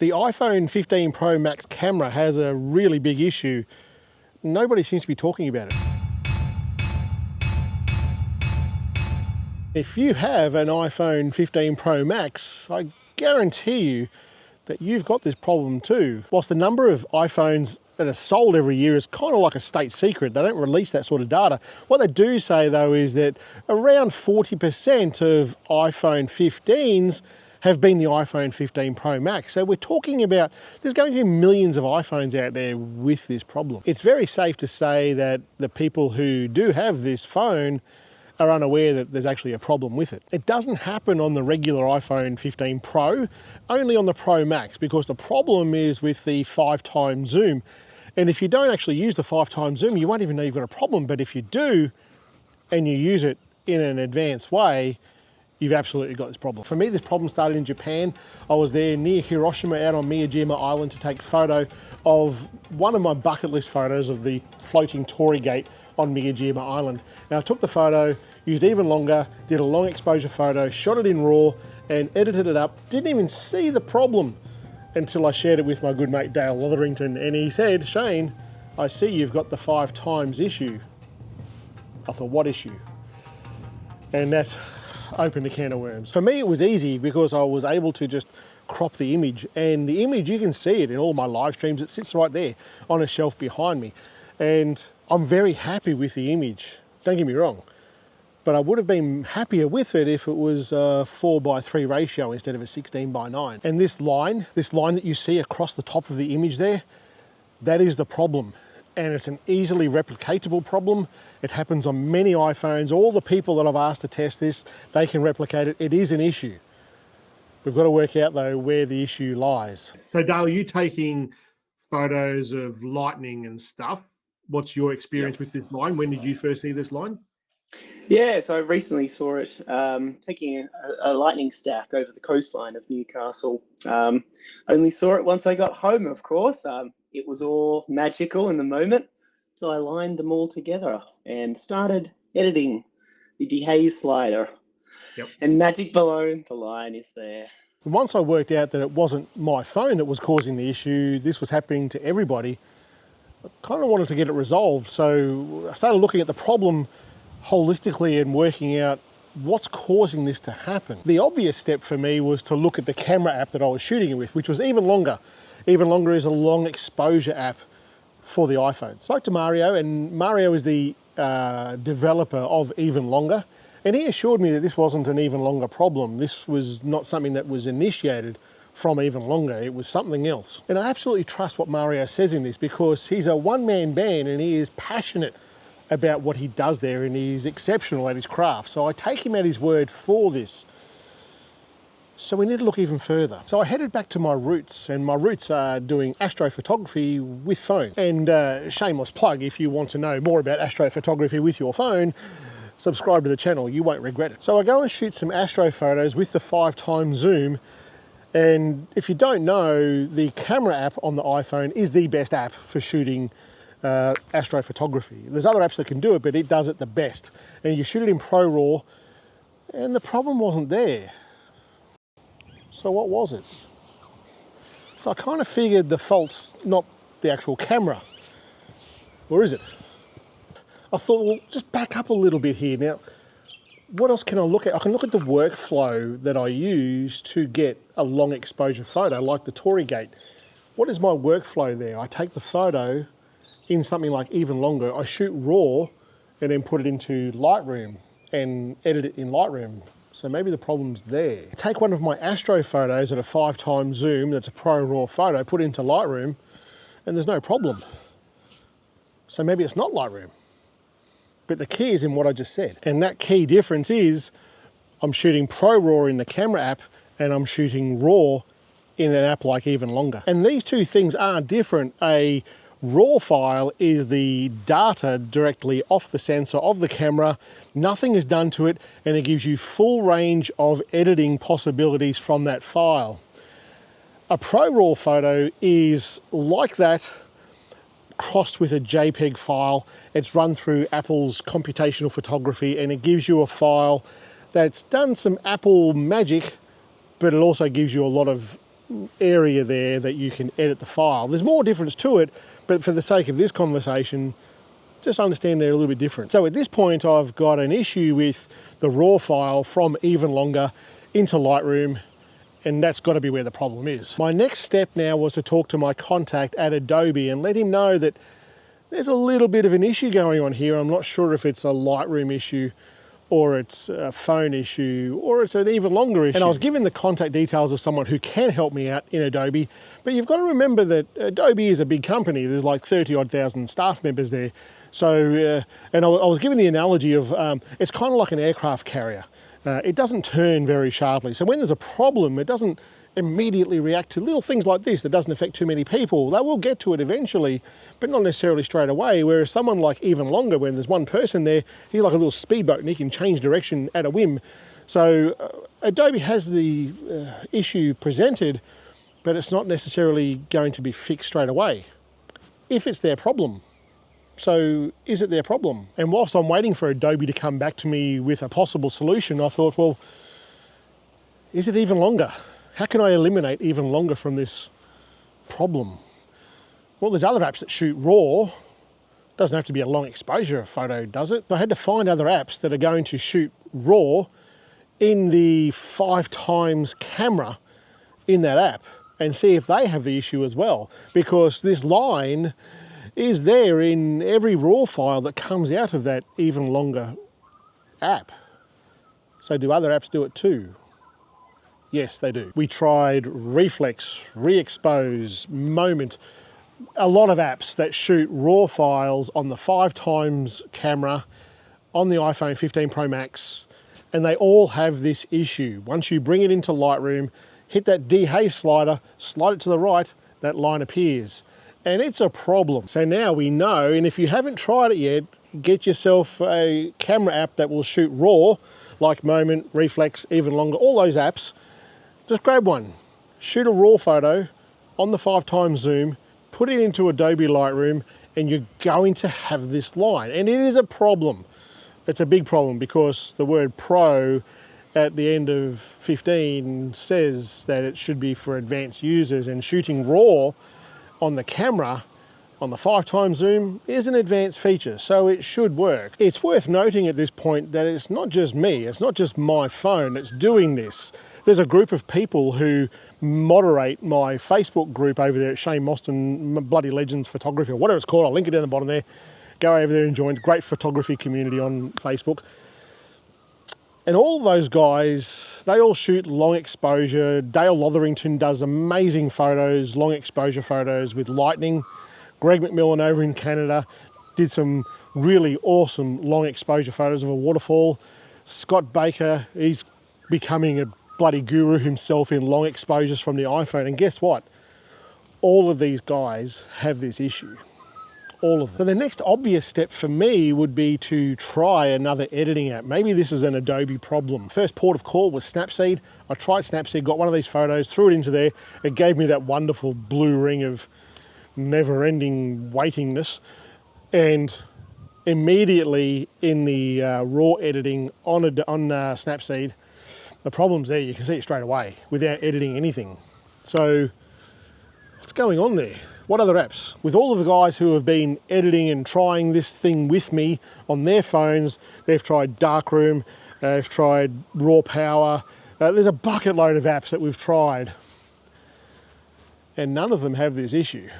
The iPhone 15 Pro Max camera has a really big issue. Nobody seems to be talking about it. If you have an iPhone 15 Pro Max, I guarantee you that you've got this problem too. Whilst the number of iPhones that are sold every year is kind of like a state secret, they don't release that sort of data. What they do say though is that around 40% of iPhone 15s have been the iPhone 15 Pro Max. So we're talking about, there's going to be millions of iPhones out there with this problem. It's very safe to say that the people who do have this phone are unaware that there's actually a problem with it. It doesn't happen on the regular iPhone 15 Pro, only on the Pro Max, because the problem is with the 5x zoom. And if you don't actually use the 5x zoom, you won't even know you've got a problem. But if you do, and you use it in an advanced way, you've absolutely got this problem. For me, this problem started in Japan. I was there near Hiroshima out on Miyajima Island to take a photo of one of my bucket list photos of the floating torii gate on Miyajima Island. Now I took the photo, used even longer, did a long exposure photo, shot it in RAW and edited it up. Didn't even see the problem until I shared it with my good mate Dale Lotherington, and he said, "Shane, I see you've got the 5x issue." I thought, what issue? And that opened a can of worms. For me, it was easy because I was able to just crop the image, and the image, you can see it in all my live streams. It sits right there on a shelf behind me. And I'm very happy with the image, don't get me wrong, but I would have been happier with it if it was a 4:3 ratio instead of a 16:9. And this line that you see across the top of the image there, that is the problem. And it's an easily replicatable problem. It happens on many iPhones. All the people that I've asked to test this, they can replicate it. It is an issue. We've got to work out though where the issue lies. So Dale, you taking photos of lightning and stuff. What's your experience with this line? When did you first see this line? Yeah, so I recently saw it taking a lightning stack over the coastline of Newcastle. Only saw it once I got home, of course. It was all magical in the moment till I lined them all together and started editing the dehaze slider. Yep. And magic below, the line is there. Once I worked out that it wasn't my phone that was causing the issue, this was happening to everybody, I kind of wanted to get it resolved. So I started looking at the problem holistically and working out what's causing this to happen. The obvious step for me was to look at the camera app that I was shooting it with, which was Even Longer. Even Longer is a long exposure app for the iPhone. Spoke to Mario, and Mario is the developer of Even Longer, and he assured me that this wasn't an Even Longer problem. This was not something that was initiated from Even Longer, it was something else. And I absolutely trust what Mario says in this because he's a one-man band and he is passionate about what he does there and he's exceptional at his craft. So I take him at his word for this. So we need to look even further. So I headed back to my roots, and my roots are doing astrophotography with phone. And shameless plug, if you want to know more about astrophotography with your phone, subscribe to the channel, you won't regret it. So I go and shoot some astro photos with the 5x zoom. And if you don't know, the camera app on the iPhone is the best app for shooting astrophotography. There's other apps that can do it, but it does it the best. And you shoot it in Pro Raw, and the problem wasn't there. So what was it? So I kind of figured the fault's not the actual camera, or is it? I thought, well, just back up a little bit here. Now, what else can I look at? I can look at the workflow that I use to get a long exposure photo, like the torii gate. What is my workflow there? I take the photo in something like Even Longer, I shoot RAW and then put it into Lightroom and edit it in Lightroom. So maybe the problem's there. Take one of my astro photos at a 5x zoom, that's a Pro RAW photo, put it into Lightroom, and there's no problem. So maybe it's not Lightroom. But the key is in what I just said. And that key difference is I'm shooting Pro RAW in the camera app and I'm shooting RAW in an app like Even Longer. And these two things are different. A RAW file is the data directly off the sensor of the camera. Nothing is done to it, and it gives you full range of editing possibilities from that file. A Pro RAW photo is like that, crossed with a JPEG file. It's run through Apple's computational photography, and it gives you a file that's done some Apple magic, but it also gives you a lot of area there that you can edit the file. There's more difference to it, but for the sake of this conversation, just understand they're a little bit different. So at this point, I've got an issue with the raw file from Even Longer into Lightroom, and that's got to be where the problem is. My next step now was to talk to my contact at Adobe and let him know that there's a little bit of an issue going on here. I'm not sure if it's a Lightroom issue or it's a phone issue or it's an Even Longer issue. And I was given the contact details of someone who can help me out in Adobe, but you've got to remember that Adobe is a big company. There's like 30-odd thousand staff members there. So, and I was given the analogy of, it's kind of like an aircraft carrier. It doesn't turn very sharply. So when there's a problem, it doesn't immediately react to little things like this that doesn't affect too many people. They will get to it eventually, but not necessarily straight away. Whereas someone like Even Longer, when there's one person there, he's like a little speedboat and he can change direction at a whim. So Adobe has the issue presented, but it's not necessarily going to be fixed straight away if it's their problem. So is it their problem? And whilst I'm waiting for Adobe to come back to me with a possible solution, I thought, well, is it Even Longer? How can I eliminate Even Longer from this problem? Well, there's other apps that shoot RAW. Doesn't have to be a long exposure photo, does it? I had to find other apps that are going to shoot RAW in the 5x camera in that app and see if they have the issue as well. Because this line is there in every RAW file that comes out of that Even Longer app. So do other apps do it too? Yes, they do. We tried Reflex, Re-Expose, Moment, a lot of apps that shoot RAW files on the 5x camera on the iPhone 15 Pro Max, and they all have this issue. Once you bring it into Lightroom, hit that dehaze slider, slide it to the right, that line appears. And it's a problem. So now we know, and if you haven't tried it yet, get yourself a camera app that will shoot RAW, like Moment, Reflex, Even Longer, all those apps. Just grab one, shoot a RAW photo on the 5x zoom, put it into Adobe Lightroom, and you're going to have this line. And it is a problem. It's a big problem because the word Pro at the end of 15 says that it should be for advanced users, and shooting RAW on the camera on the 5x zoom is an advanced feature, so it should work. It's worth noting at this point that it's not just me, it's not just my phone that's doing this. There's a group of people who moderate my Facebook group over there at Shane Mostyn Bloody Legends Photography, or whatever it's called. I'll link it down the bottom there. Go over there and join. Great photography community on Facebook. And all of those guys, they all shoot long exposure. Dale Lotherington does amazing photos, long exposure photos with lightning. Greg McMillan over in Canada did some really awesome long exposure photos of a waterfall. Scott Baker, he's becoming a bloody guru himself in long exposures from the iPhone. And guess what? All of these guys have this issue. All of them. So the next obvious step for me would be to try another editing app. Maybe this is an Adobe problem. First port of call was Snapseed. I tried Snapseed, got one of these photos, threw it into there. It gave me that wonderful blue ring of never-ending waitingness. And immediately in the raw editing on Snapseed, the problem's there. You can see it straight away without editing anything. So what's going on there? What other apps? With all of the guys who have been editing and trying this thing with me on their phones, they've tried Darkroom, they've tried Raw Power. There's a bucket load of apps that we've tried, and none of them have this issue.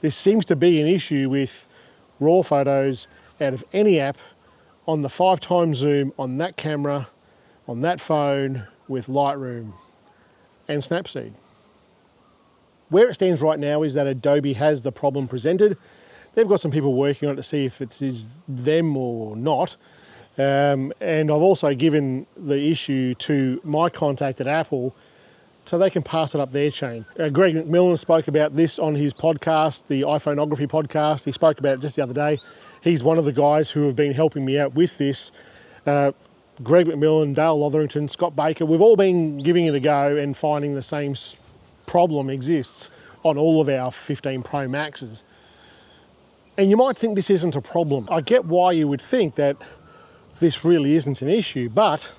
There seems to be an issue with RAW photos out of any app on the 5x zoom on that camera, on that phone with Lightroom and Snapseed. Where it stands right now is that Adobe has the problem presented. They've got some people working on it to see if it is them or not. And I've also given the issue to my contact at Apple so they can pass it up their chain. Greg McMillan spoke about this on his podcast, the iPhoneography podcast. He spoke about it just the other day. He's one of the guys who have been helping me out with this. Greg McMillan, Dale Lotherington, Scott Baker, we've all been giving it a go and finding the same problem exists on all of our 15 Pro Maxes. And you might think this isn't a problem. I get why you would think that this really isn't an issue, but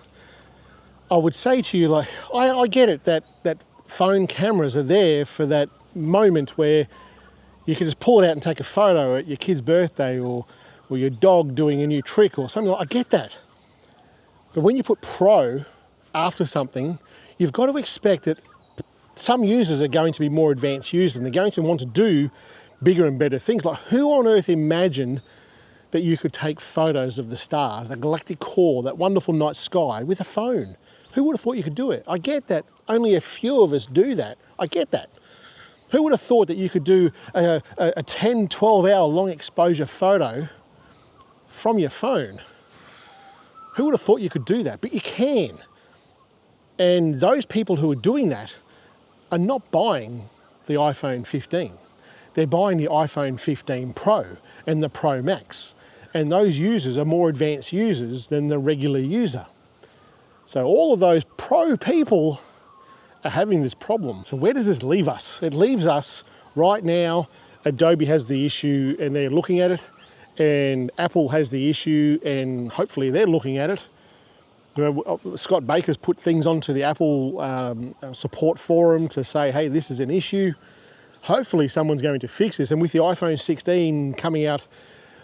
I would say to you, like, I get it that phone cameras are there for that moment where you can just pull it out and take a photo at your kid's birthday or your dog doing a new trick or something. I get that. But when you put pro after something, you've got to expect that some users are going to be more advanced users and they're going to want to do bigger and better things. Like, who on earth imagined that you could take photos of the stars, the galactic core, that wonderful night sky with a phone? Who would have thought you could do it? I get that only a few of us do that. I get that. Who would have thought that you could do a 10, 12 hour long exposure photo from your phone? Who would have thought you could do that? But you can. And those people who are doing that are not buying the iPhone 15. They're buying the iPhone 15 Pro and the Pro Max. And those users are more advanced users than the regular user. So all of those pro people are having this problem. So where does this leave us? It leaves us right now. Adobe has the issue and they're looking at it, and Apple has the issue and hopefully they're looking at it. You know, Scott Baker's put things onto the Apple support forum to say, hey, this is an issue. Hopefully someone's going to fix this. And with the iPhone 16 coming out,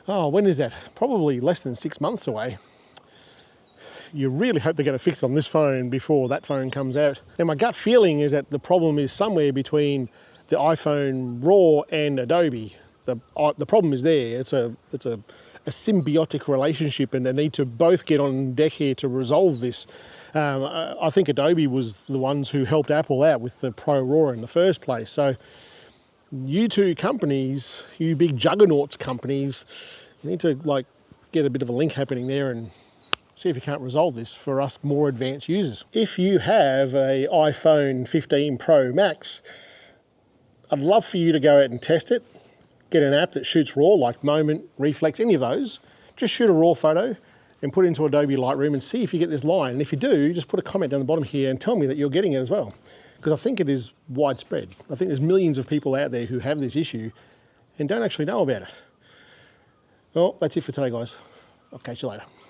oh, when is that? Probably less than 6 months away. You really hope they're going to fix it on this phone before that phone comes out. And my gut feeling is that the problem is somewhere between the iPhone RAW and Adobe. The problem is there. It's a symbiotic relationship, and they need to both get on deck here to resolve this. I think Adobe was the ones who helped Apple out with the Pro RAW in the first place. So you two companies, you big juggernauts companies, you need to like get a bit of a link happening there and see if you can't resolve this for us more advanced users. If you have a iPhone 15 Pro Max, I'd love for you to go out and test it. Get an app that shoots RAW, like Moment, Reflex, any of those. Just shoot a RAW photo and put it into Adobe Lightroom and see if you get this line. And if you do, just put a comment down the bottom here and tell me that you're getting it as well. Because I think it is widespread. I think there's millions of people out there who have this issue and don't actually know about it. Well, that's it for today, guys. I'll catch you later.